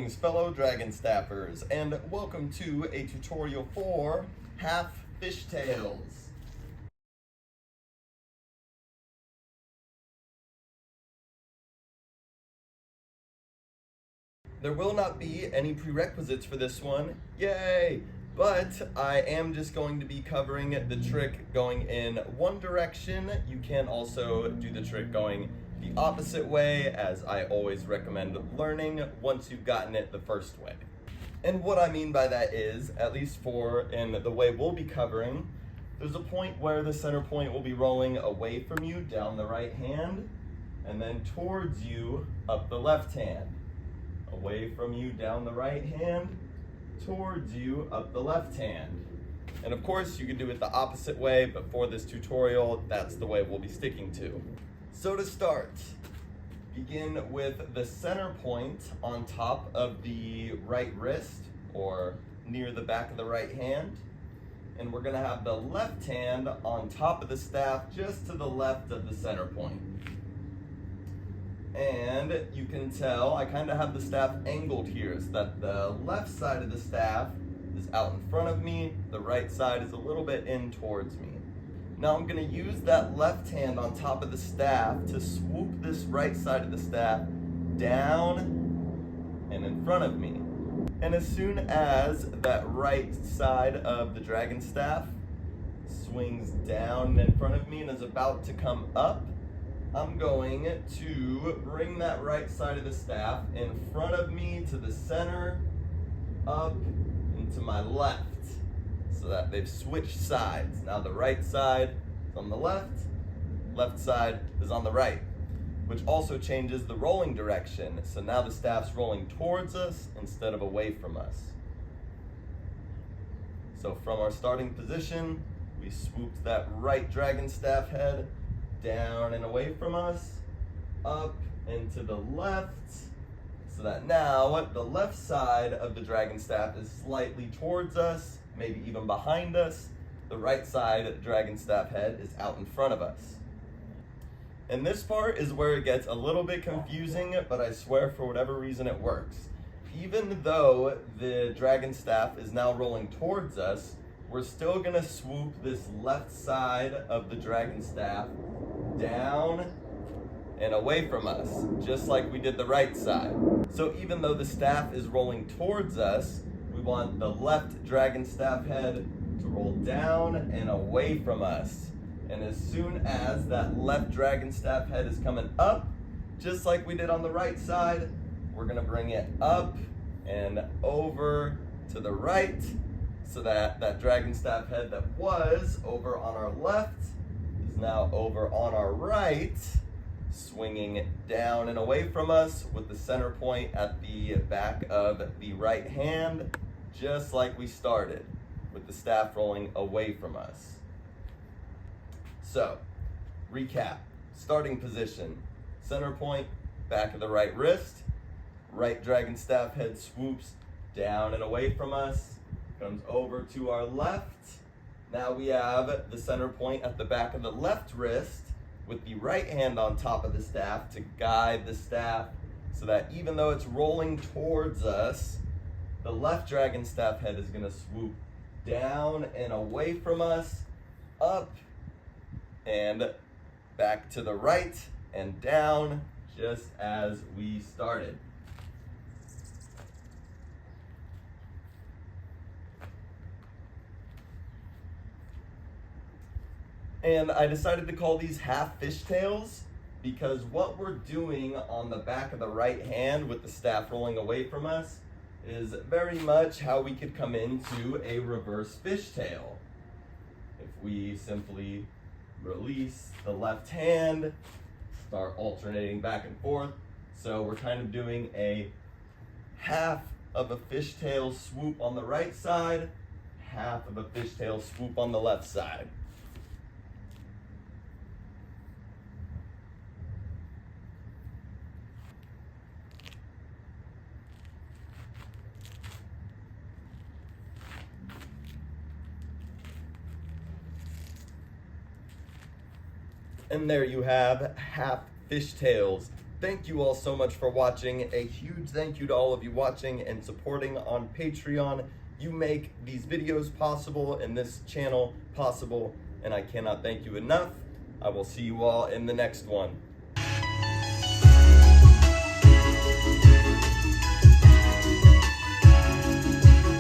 Greetings, fellow Dragonstaffers, and welcome to a tutorial for half Fishtails. There will not be any prerequisites for this one, yay! But I am just going to be covering the trick going in one direction. You can also do the trick going the opposite way, as I always recommend learning once you've gotten it the first way. And what I mean by that is, at least in the way we'll be covering, there's a point where the center point will be rolling away from you down the right hand, and then towards you up the left hand. Away from you down the right hand, towards you up the left hand. And of course you can do it the opposite way, but for this tutorial, that's the way we'll be sticking to. So to start, begin with the center point on top of the right wrist, or near the back of the right hand. And we're gonna have the left hand on top of the staff, just to the left of the center point. And you can tell I kind of have the staff angled here so that the left side of the staff is out in front of me, the right side is a little bit in towards me. Now I'm going to use that left hand on top of the staff to swoop this right side of the staff down and in front of me. And as soon as that right side of the Dragonstaff swings down in front of me and is about to come up, I'm going to bring that right side of the staff in front of me to the center, up, and to my left, so that they've switched sides. Now the right side is on the left side is on the right, which also changes the rolling direction. So now the staff's rolling towards us instead of away from us. So from our starting position, we swooped that right Dragonstaff head down and away from us, up and to the left, so that now the left side of the Dragonstaff is slightly towards us, maybe even behind us. The right side Dragonstaff head is out in front of us. And this part is where it gets a little bit confusing, but I swear for whatever reason it works. Even though the Dragonstaff is now rolling towards us, we're still gonna swoop this left side of the Dragonstaff down and away from us, just like we did the right side. So even though the staff is rolling towards us, we want the left Dragonstaff head to roll down and away from us. And as soon as that left Dragonstaff head is coming up, just like we did on the right side, we're gonna bring it up and over to the right, so that that Dragonstaff head that was over on our left is now over on our right, swinging down and away from us with the center point at the back of the right hand, just like we started, with the staff rolling away from us. So, recap, starting position, center point, back of the right wrist, right Dragonstaff head swoops down and away from us, comes over to our left. Now we have the center point at the back of the left wrist with the right hand on top of the staff to guide the staff, so that even though it's rolling towards us, the left Dragonstaff head is gonna swoop down and away from us, up and back to the right and down, just as we started. And I decided to call these half Fishtails because what we're doing on the back of the right hand with the staff rolling away from us is very much how we could come into a reverse fishtail. If we simply release the left hand, start alternating back and forth. So we're kind of doing a half of a fishtail swoop on the right side, half of a fishtail swoop on the left side. And there you have half Fishtails. thank you all so much for watching. A huge thank you to all of you watching and supporting on Patreon. You make these videos possible and this channel possible, and I cannot thank you enough. I will see you all in the next one.